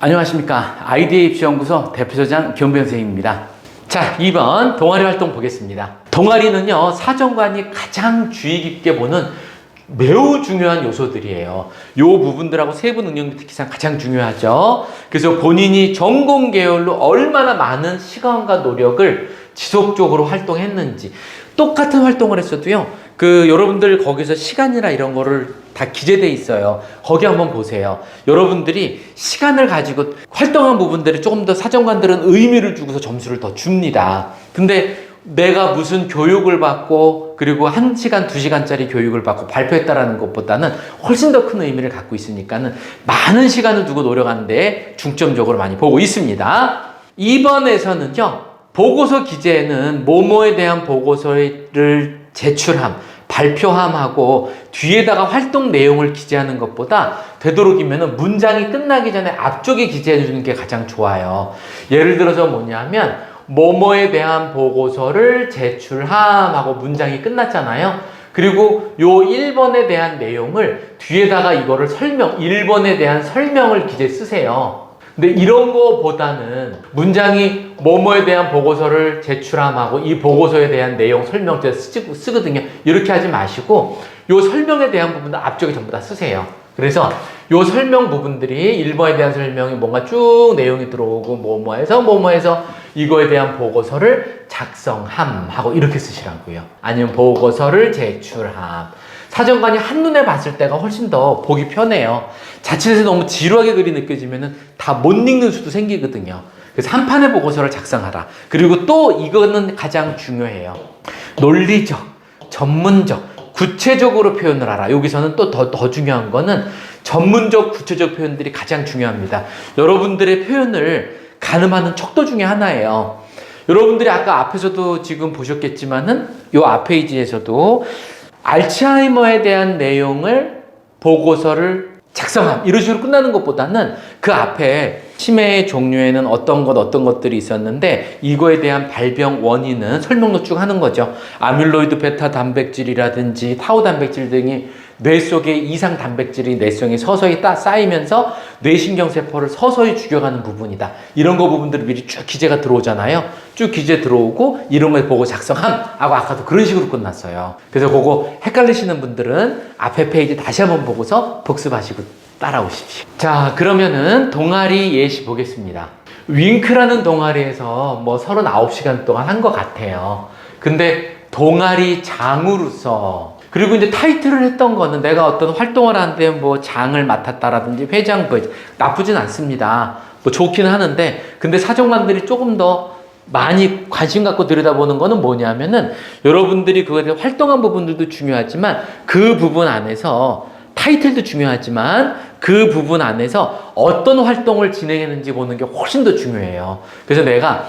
안녕하십니까. 아이디어 입시연구소 대표소장 김원배 선생님입니다. 자, 2번 동아리 활동 보겠습니다. 동아리는요, 사정관이 가장 주의 깊게 보는 매우 중요한 요소들이에요. 요 부분들하고 세부 능력 특기상 가장 중요하죠. 그래서 본인이 전공 계열로 얼마나 많은 시간과 노력을 지속적으로 활동했는지, 똑같은 활동을 했어도요, 여러분들 거기서 시간이나 이런 거를 다 기재돼 있어요. 거기 한번 보세요. 여러분들이 시간을 가지고 활동한 부분들이 조금 더 사정관들은 의미를 주고서 점수를 더 줍니다. 근데 내가 무슨 교육을 받고 그리고 1시간, 2시간짜리 교육을 받고 발표했다라는 것보다는 훨씬 더 큰 의미를 갖고 있으니까는 많은 시간을 두고 노력하는 데 중점적으로 많이 보고 있습니다. 2번에서는요, 보고서 기재에는 뭐뭐에 대한 보고서를 제출함, 발표함하고 뒤에다가 활동 내용을 기재하는 것보다 되도록이면 문장이 끝나기 전에 앞쪽에 기재해 주는 게 가장 좋아요. 예를 들어서 뭐냐면 뭐뭐에 대한 보고서를 제출함 하고 문장이 끝났잖아요. 그리고 요 1번에 대한 내용을 뒤에다가 이거를 1번에 대한 설명을 기재 쓰세요. 근데 이런 거보다는 문장이 뭐뭐에 대한 보고서를 제출함하고 이 보고서에 대한 내용 설명서 쓰거든요. 이렇게 하지 마시고 요 설명에 대한 부분도 앞쪽에 전부 다 쓰세요. 그래서 요 설명 부분들이 1번에 대한 설명이 뭔가 쭉 내용이 들어오고 뭐뭐해서 이거에 대한 보고서를 작성함 하고 이렇게 쓰시라고요. 아니면 보고서를 제출함. 사정관이 한눈에 봤을 때가 훨씬 더 보기 편해요. 자칫해서 너무 지루하게 글이 느껴지면은 다 못 읽는 수도 생기거든요. 그래서 한 판의 보고서를 작성하라. 그리고 또 이거는 가장 중요해요. 논리적, 전문적, 구체적으로 표현을 하라. 여기서는 또 더 중요한 거는 전문적, 구체적 표현들이 가장 중요합니다. 여러분들의 표현을 가늠하는 척도 중에 하나예요. 여러분들이 아까 앞에서도 지금 보셨겠지만은 요 앞 페이지에서도 알츠하이머에 대한 내용을 보고서를 작성함 이런 식으로 끝나는 것보다는 그 앞에 치매의 종류에는 어떤 것들이 있었는데 이거에 대한 발병 원인은 설명도 쭉 하는 거죠. 아밀로이드 베타 단백질이라든지 타우 단백질 등이 뇌 속에 이상 단백질이 뇌성에 서서히 쌓이면서 뇌신경세포를 서서히 죽여가는 부분이다. 이런 거 부분들이 미리 쭉 기재가 들어오잖아요. 쭉 기재 들어오고 이런 걸 보고 작성함 하고 아까도 그런 식으로 끝났어요. 그래서 그거 헷갈리시는 분들은 앞에 페이지 다시 한번 보고서 복습하시고 따라오십시오. 자, 그러면은 동아리 예시 보겠습니다. 윙크라는 동아리에서 뭐 39시간 동안 한 것 같아요. 근데 동아리 장으로서 그리고 이제 타이틀을 했던 거는 내가 어떤 활동을 하는데 뭐 장을 맡았다라든지 회장 나쁘진 않습니다. 뭐 좋기는 하는데 근데 사정관들이 조금 더 많이 관심 갖고 들여다보는 거는 뭐냐면은 여러분들이 그거에 대해 활동한 부분들도 중요하지만 그 부분 안에서 타이틀도 중요하지만 그 부분 안에서 어떤 활동을 진행했는지 보는 게 훨씬 더 중요해요. 그래서 내가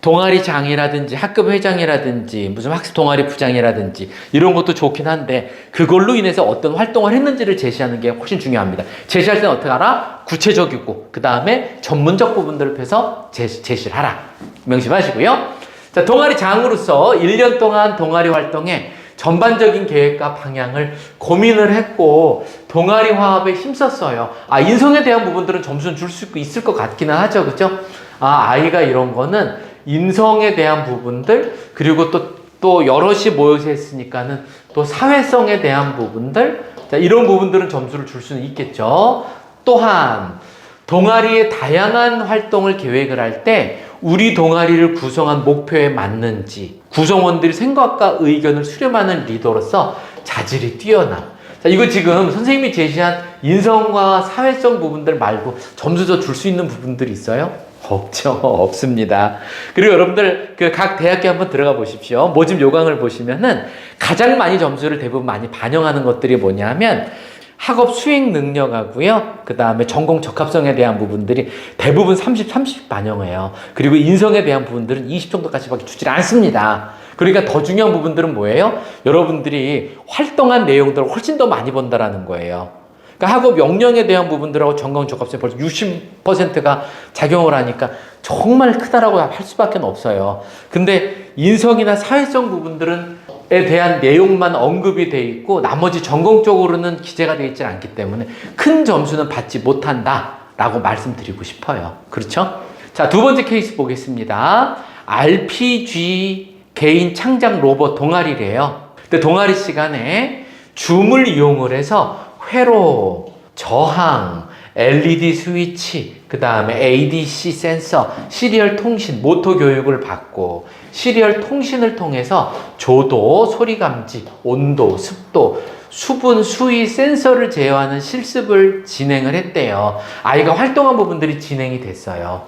동아리 장이라든지 학급 회장이라든지 무슨 학습 동아리 부장이라든지 이런 것도 좋긴 한데 그걸로 인해서 어떤 활동을 했는지를 제시하는 게 훨씬 중요합니다. 제시할 때는 어떻게 하라? 구체적이고 그 다음에 전문적 부분들을 펴서 제시를 하라. 명심하시고요. 자, 동아리 장으로서 1년 동안 동아리 활동에 전반적인 계획과 방향을 고민을 했고 동아리 화합에 힘썼어요. 인성에 대한 부분들은 점수는 줄 수 있을 것 같기는 하죠. 그죠? 아이가 이런 거는 인성에 대한 부분들 그리고 또 여럿이 모여서 했으니까는 또 사회성에 대한 부분들 자, 이런 부분들은 점수를 줄 수는 있겠죠. 또한 동아리의 다양한 활동을 계획을 할 때 우리 동아리를 구성한 목표에 맞는지 구성원들이 생각과 의견을 수렴하는 리더로서 자질이 뛰어남. 자, 이거 지금 선생님이 제시한 인성과 사회성 부분들 말고 점수 더 줄 수 있는 부분들이 있어요? 없죠. 없습니다. 그리고 여러분들 각 대학교 한번 들어가 보십시오. 모집 요강을 보시면은 가장 많이 점수를 대부분 많이 반영하는 것들이 뭐냐면 학업 수행 능력하고요. 그 다음에 전공 적합성에 대한 부분들이 대부분 30 반영해요. 그리고 인성에 대한 부분들은 20 정도까지밖에 주질 않습니다. 그러니까 더 중요한 부분들은 뭐예요? 여러분들이 활동한 내용들을 훨씬 더 많이 본다라는 거예요. 그러니까 학업 역량에 대한 부분들하고 전공 적합성이 벌써 60%가 작용을 하니까 정말 크다라고 할 수밖에 없어요. 근데 인성이나 사회성 부분들은 에 대한 내용만 언급이 돼 있고 나머지 전공적으로는 기재가 되어 있지 않기 때문에 큰 점수는 받지 못한다 라고 말씀드리고 싶어요. 그렇죠? 자, 두 번째 케이스 보겠습니다. RPG 개인 창작 로봇 동아리래요. 근데 동아리 시간에 줌을 이용을 해서 회로, 저항, LED 스위치, 그 다음에 ADC 센서, 시리얼 통신, 모터 교육을 받고 시리얼 통신을 통해서 조도, 소리 감지, 온도, 습도, 수분, 수위, 센서를 제어하는 실습을 진행을 했대요. 아이가 활동한 부분들이 진행이 됐어요.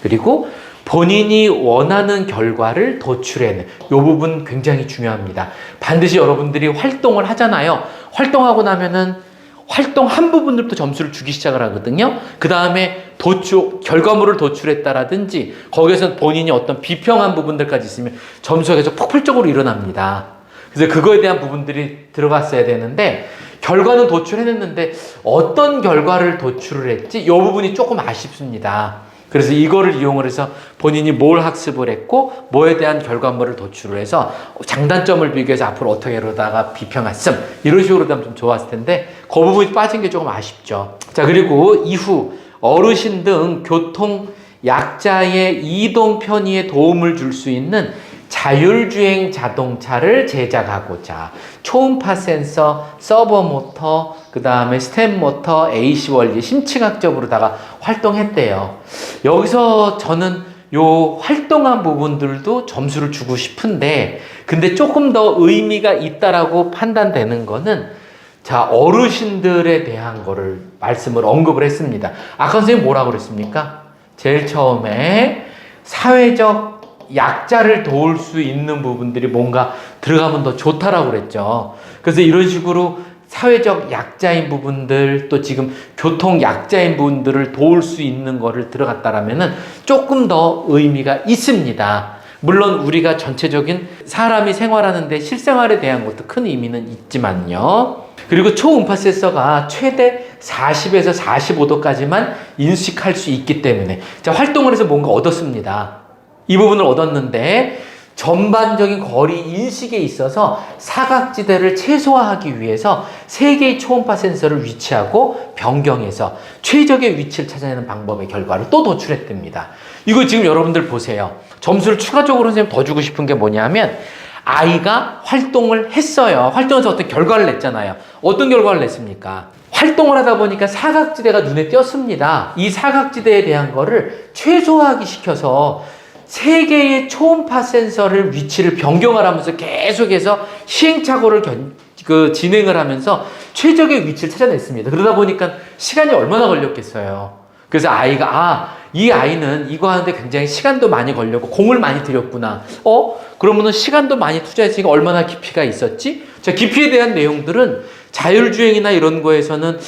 그리고 본인이 원하는 결과를 도출해내는 이 부분 굉장히 중요합니다. 반드시 여러분들이 활동을 하잖아요. 활동하고 나면은 활동한 부분들부터 점수를 주기 시작을 하거든요. 그 다음에 결과물을 도출했다라든지 거기에서 본인이 어떤 비평한 부분들까지 있으면 점수가 계속 폭발적으로 일어납니다. 그래서 그거에 대한 부분들이 들어갔어야 되는데 결과는 도출해냈는데 어떤 결과를 도출을 했지? 이 부분이 조금 아쉽습니다. 그래서 이거를 이용을 해서 본인이 뭘 학습을 했고 뭐에 대한 결과물을 도출을 해서 장단점을 비교해서 앞으로 어떻게 이러다가 비평했음 이런 식으로 하면 좀 좋았을 텐데 그 부분이 빠진 게 조금 아쉽죠. 자, 그리고 이후 어르신 등 교통 약자의 이동 편의에 도움을 줄 수 있는 자율주행 자동차를 제작하고자 초음파 센서, 서버 모터, 그 다음에 스텝 모터, AC 원리, 심층학적으로다가 활동했대요. 여기서 저는 요 활동한 부분들도 점수를 주고 싶은데 근데 조금 더 의미가 있다라고 판단되는 거는 자, 어르신들에 대한 거를 말씀을 언급을 했습니다. 아까 선생님 뭐라고 그랬습니까? 제일 처음에 사회적 약자를 도울 수 있는 부분들이 뭔가 들어가면 더 좋다라고 그랬죠. 그래서 이런 식으로 사회적 약자인 부분들 또 지금 교통 약자인 분들을 도울 수 있는 거를 들어갔다라면은 조금 더 의미가 있습니다. 물론 우리가 전체적인 사람이 생활하는데 실생활에 대한 것도 큰 의미는 있지만요. 그리고 초음파 센서가 최대 40에서 45도까지만 인식할 수 있기 때문에 자, 활동을 해서 뭔가 얻었습니다. 이 부분을 얻었는데 전반적인 거리 인식에 있어서 사각지대를 최소화하기 위해서 3개의 초음파 센서를 위치하고 변경해서 최적의 위치를 찾아내는 방법의 결과를 또 도출했답니다. 이거 지금 여러분들 보세요. 점수를 추가적으로 선생님 더 주고 싶은 게 뭐냐면 아이가 활동을 했어요. 활동해서 어떤 결과를 냈잖아요. 어떤 결과를 냈습니까? 활동을 하다 보니까 사각지대가 눈에 띄었습니다. 이 사각지대에 대한 거를 최소화하기 시켜서 3개의 초음파 센서를 위치를 변경하면서 계속해서 시행착오를 진행을 하면서 최적의 위치를 찾아냈습니다. 그러다 보니까 시간이 얼마나 걸렸겠어요. 그래서 아이가 이 아이는 이거 하는데 굉장히 시간도 많이 걸렸고 공을 많이 들였구나. 그러면은 시간도 많이 투자했으니까 얼마나 깊이가 있었지? 자, 깊이에 대한 내용들은 자율주행이나 이런 거에서는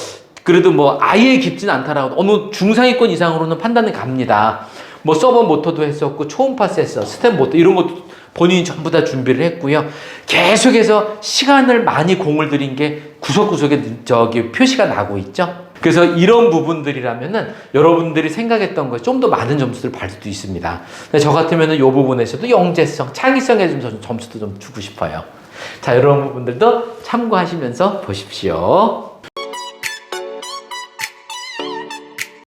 그래도 뭐 아예 깊지는 않다라고 어느 중상위권 이상으로는 판단이 갑니다. 뭐 서버 모터도 했었고 초음파 센서, 스텝 모터 이런 것도 본인이 전부 다 준비를 했고요. 계속해서 시간을 많이 공을 들인 게 구석구석에 표시가 나고 있죠. 그래서 이런 부분들이라면은 여러분들이 생각했던 것에 좀 더 많은 점수를 받을 수도 있습니다. 근데 저 같으면은 이 부분에서도 영재성, 창의성에 좀 점수도 좀 주고 싶어요. 자, 이런 부분들도 참고하시면서 보십시오.